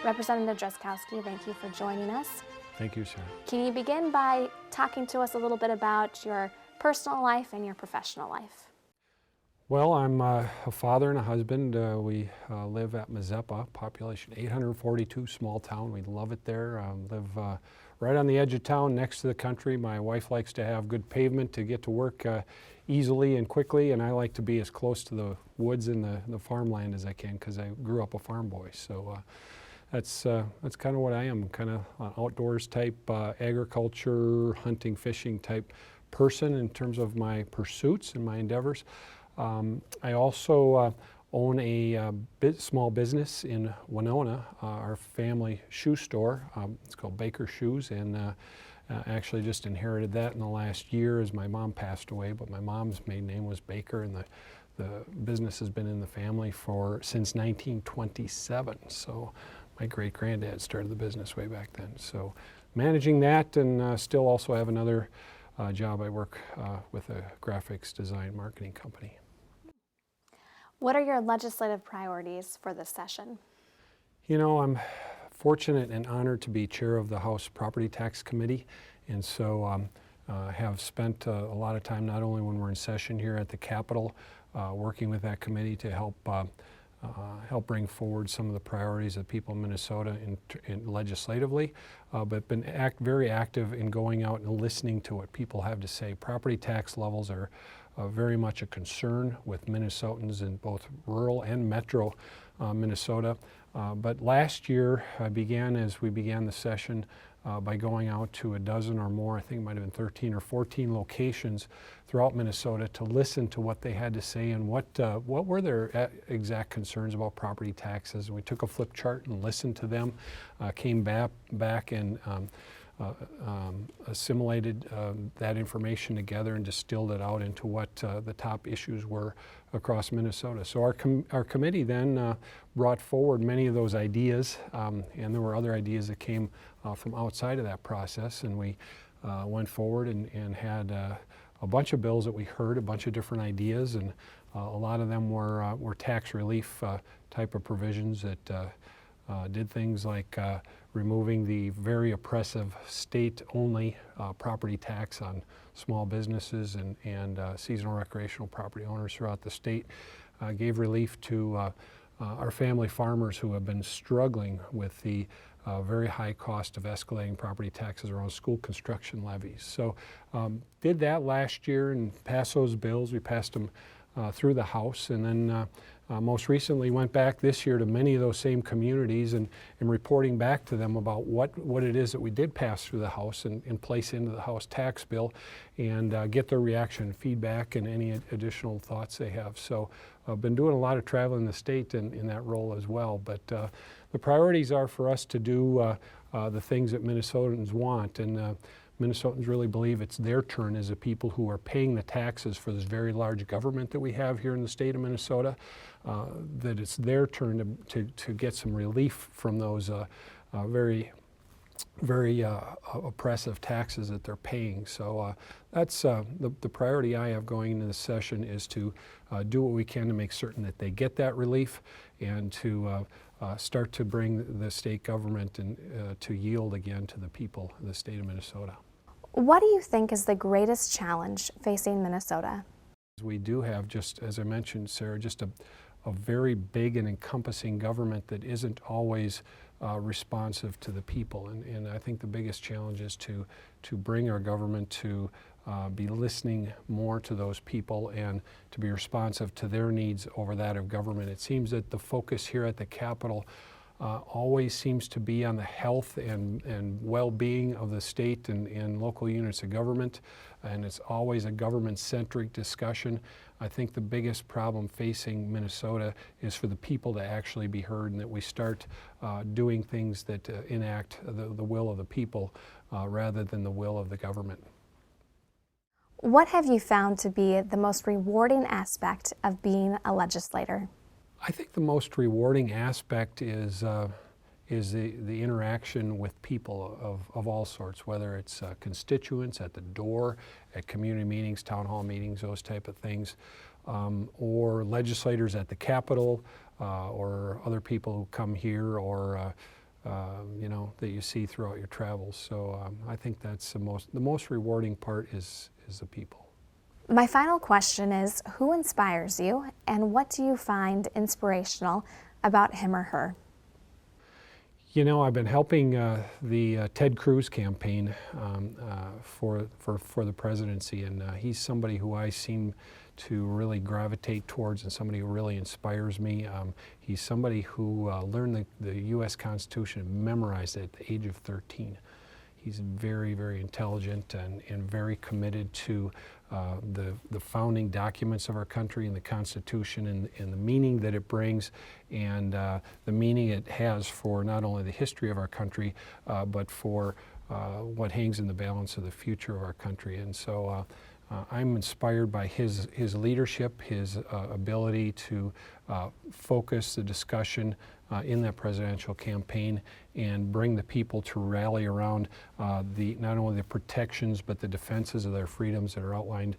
Representative Drazkowski, thank you for joining us. Thank you, Sarah. Can you begin by talking to us a little bit about your personal life and your professional life? Well, I'm a father and a husband. We live at R-Mazeppa, population 842, small town. We love it there. Live right on the edge of town, next to the country. My wife likes to have good pavement to get to work easily and quickly, and I like to be as close to the woods and the farmland as I can because I grew up a farm boy. So that's kind of what I am, kind of an outdoors type, agriculture, hunting, fishing type person in terms of my pursuits and my endeavors. I also own a small business in Winona, our family shoe store. It's called Baker Shoes, and actually just inherited that in the last year as my mom passed away, but my mom's maiden name was Baker, and the business has been in the family since 1927. So my great-granddad started the business way back then. So managing that, and still also have another job. I work with a graphics design marketing company. What are your legislative priorities for this session? You know, I'm fortunate and honored to be chair of the House Property Tax Committee, and so have spent a lot of time, not only when we're in session here at the Capitol, working with that committee to help bring forward some of the priorities of people in Minnesota legislatively, but been very active in going out and listening to what people have to say. Property tax levels are very much a concern with Minnesotans in both rural and metro Minnesota. But last year as we began the session, by going out to a dozen or more, I think it might have been 13 or 14 locations throughout Minnesota to listen to what they had to say and what were their exact concerns about property taxes. And we took a flip chart and listened to them, came back and assimilated that information together and distilled it out into what the top issues were across Minnesota. So our committee then brought forward many of those ideas, and there were other ideas that came from outside of that process, and we went forward and had a bunch of bills that we heard, a bunch of different ideas, and a lot of them were tax relief type of provisions that did things like removing the very oppressive state-only property tax on small businesses and seasonal recreational property owners throughout the state, gave relief to our family farmers who have been struggling with the very high cost of escalating property taxes around school construction levies. So did that last year and passed those bills. We passed them through the House, and then most recently went back this year to many of those same communities and reporting back to them about what it is that we did pass through the House and place into the House tax bill, and get their reaction, feedback, and any additional thoughts they have. So I've been doing a lot of travel in the state in that role as well. But the priorities are for us to do the things that Minnesotans want, and Minnesotans really believe it's their turn as a people who are paying the taxes for this very large government that we have here in the state of Minnesota, that it's their turn to get some relief from those very oppressive taxes that they're paying. So that's the priority I have going into this session, is to do what we can to make certain that they get that relief, and to start to bring the state government to yield again to the people of the state of Minnesota. What do you think is the greatest challenge facing Minnesota? We do have, just as I mentioned, Sarah, just a very big and encompassing government that isn't always responsive to the people. And I think the biggest challenge is to bring our government to be listening more to those people and to be responsive to their needs over that of government. It seems that the focus here at the Capitol always seems to be on the health and well-being of the state and local units of government, and it's always a government-centric discussion. I think the biggest problem facing Minnesota is for the people to actually be heard, and that we start doing things that enact the will of the people rather than the will of the government. What have you found to be the most rewarding aspect of being a legislator? I think the most rewarding aspect is the interaction with people of all sorts, whether it's constituents at the door, at community meetings, town hall meetings, those type of things, or legislators at the Capitol, or other people who come here, or you know, that you see throughout your travels. So I think that's the most rewarding part is the people. My final question is, who inspires you, and what do you find inspirational about him or her? You know, I've been helping the Ted Cruz campaign for the presidency, and he's somebody who I seem to really gravitate towards and somebody who really inspires me. He's somebody who learned the U.S. Constitution and memorized it at the age of 13. He's very, very intelligent and very committed to the founding documents of our country and the Constitution and the meaning that it brings and the meaning it has for not only the history of our country, but for what hangs in the balance of the future of our country. And so I'm inspired by his leadership, his ability to focus the discussion in that presidential campaign and bring the people to rally around not only the protections but the defenses of their freedoms that are outlined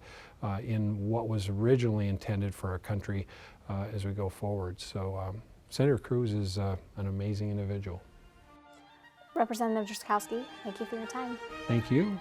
in what was originally intended for our country as we go forward. So Senator Cruz is an amazing individual. Representative Drazkowski, thank you for your time. Thank you.